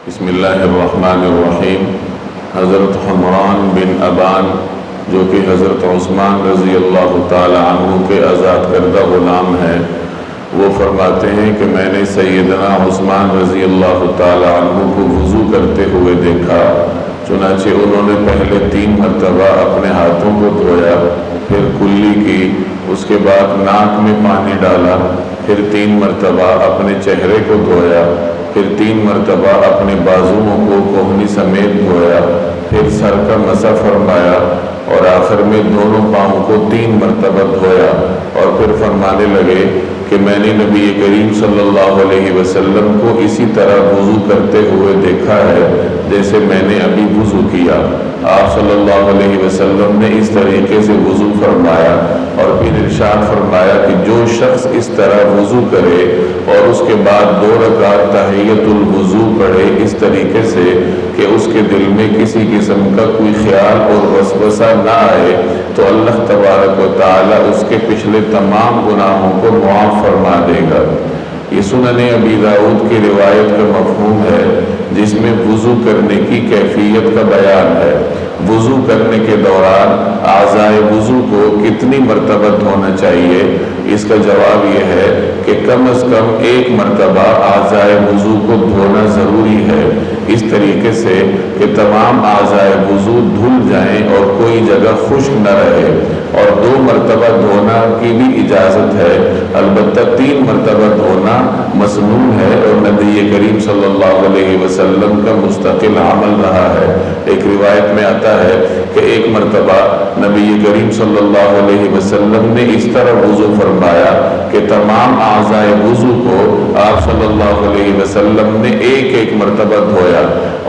بسم اللہ الرحمن الرحیم۔ حضرت حمران بن ابان جو کہ حضرت عثمان رضی اللہ تعالی عنہ کے آزاد کردہ غلام ہیں، وہ فرماتے ہیں کہ میں نے سیدنا عثمان رضی اللہ تعالی عنہ کو وضو کرتے ہوئے دیکھا، چنانچہ انہوں نے پہلے 3 مرتبہ اپنے ہاتھوں کو دھویا، پھر کلی کی، اس کے بعد ناک میں پانی ڈالا، پھر 3 مرتبہ اپنے چہرے کو دھویا، پھر 3 مرتبہ اپنے بازوؤں کو کوہنی سمیت دھویا، پھر سر کا مسح فرمایا اور آخر میں دونوں پاؤں کو 3 مرتبہ دھویا، اور پھر فرمانے لگے کہ میں نے نبی کریم صلی اللہ علیہ وسلم کو اسی طرح وضو کرتے ہوئے دیکھا ہے جیسے میں نے ابھی وضو کیا۔ آپ صلی اللہ علیہ وسلم نے اس طریقے سے وضو فرمایا اور پھر ارشاد فرمایا کہ جو شخص اس طرح وضو کرے اور اس کے بعد 2 رکعت تحیۃ الوضو پڑھے اس طریقے سے کہ اس کے دل میں کسی قسم کا کوئی خیال اور وسوسہ نہ آئے، تو اللہ تبارک و تعالی اس کے پچھلے تمام گناہوں کو معاف فرما دے گا۔ یہ سنن ابی داؤد کی روایت کا مفہوم ہے جس میں وضو کرنے کی کیفیت کا بیان ہے۔ وضو کرنے کے دوران اعضائے وضو کو کتنی مرتبہ دھونا چاہیے؟ اس کا جواب یہ ہے کہ کم از کم 1 مرتبہ اعضائے وضو کو دھونا ضروری ہے، اس طریقے سے کہ تمام اعضائے وضو دھل جائیں اور کوئی جگہ خشک نہ رہے، اور 2 مرتبہ دھونا کی بھی اجازت ہے، البتہ 3 مرتبہ دھونا مسنون ہے اور نبی کریم صلی اللہ علیہ وسلم کا مستقل عمل رہا ہے۔ ایک روایت میں آتا ہے کہ 1 مرتبہ نبی کریم صلی اللہ علیہ وسلم نے اس طرح وضو فرمایا کہ تمام اعضائے وضو کو آپ صلی اللہ علیہ وسلم نے ایک مرتبہ دھویا،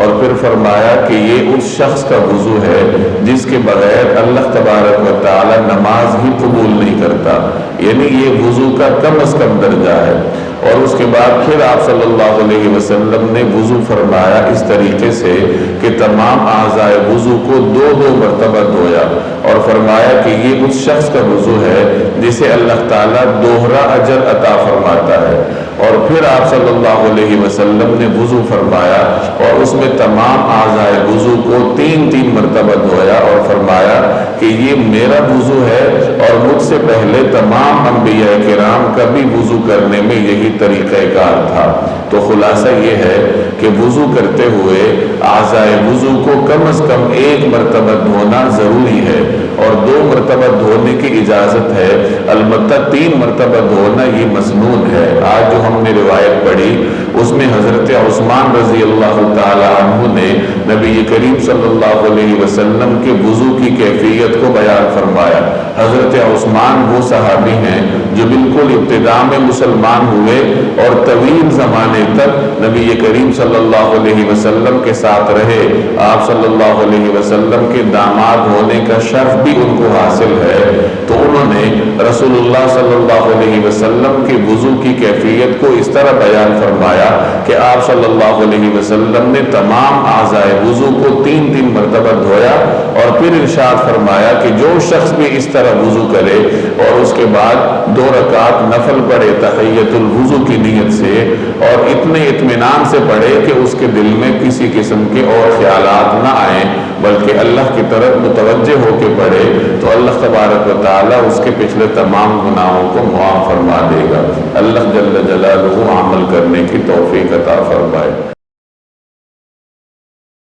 اور پھر فرمایا کہ یہ اس شخص کا وضو ہے جس کے بغیر اللہ تبارک و تعالی نماز ہی قبول نہیں کرتا، یعنی یہ وضو کا کم از کم درجہ ہے۔ اور اس کے بعد پھر آپ صلی اللہ علیہ وسلم نے وضو فرمایا اس طریقے سے کہ تمام اعضائے وضو کو 2 مرتبہ دھویا، اور فرمایا کہ یہ اس شخص کا وضو ہے جسے اللہ تعالیٰ دوہرا اجر عطا فرماتا ہے۔ اور پھر آپ صلی اللہ علیہ وسلم نے وضو فرمایا اور اس میں تمام اعضائے وضو کو 3 مرتبہ دھویا، اور فرمایا کہ یہ میرا وضو ہے اور مجھ سے پہلے تمام انبیاء کرام کا بھی وضو کرنے میں یہی طریقہ کار تھا۔ تو خلاصہ یہ ہے کہ وضو کرتے ہوئے اعضائے وضو کو کم از کم 1 مرتبہ دھونا ضروری ہے، اور 2 مرتبہ دھونے کی اجازت ہے، البتہ 3 مرتبہ دھونا یہ مسنون ہے۔ آج جو ہم نے روایت پڑھی اس میں حضرت عثمان رضی اللہ تعالی عنہ نے نبی کریم صلی اللہ علیہ وسلم کے وضو کی کیفیت کو بیان فرمایا۔ حضرت عثمان وہ صحابی ہیں جو بالکل ابتداء میں مسلمان ہوئے اور طویل زمانے تک نبی کریم صلی اللہ علیہ وسلم کے ساتھ رہے۔ آپ صلی اللہ علیہ وسلم کے داماد ہونے کا شرف بھی ان کو حاصل ہے، تو انہوں نے رسول اللہ صلی اللہ علیہ وسلم کے وضو کی کیفیت کو اس طرح بیان فرمایا کہ آپ صلی اللہ علیہ وسلم نے تمام اعضائے وضو کو 3 مرتبہ دھویا، اور پھر ارشاد فرمایا کہ جو شخص بھی اس طرح وضو کرے اور اس کے بعد 2 رکعت نفل پڑھے تحیۃ الوضو کی نیت سے، اور اتنے اطمینان سے پڑھے کہ اس کے دل میں کسی قسم کے اور خیالات نہ آئیں بلکہ اللہ کی طرف متوجہ ہو کے پڑھے، تو اللہ تبارک و تعالی اس کے پچھلے تمام گناہوں کو معاف فرما دے گا۔ اللہ جل جلالہ عمل کرنے کی توفیق عطا فرمائے۔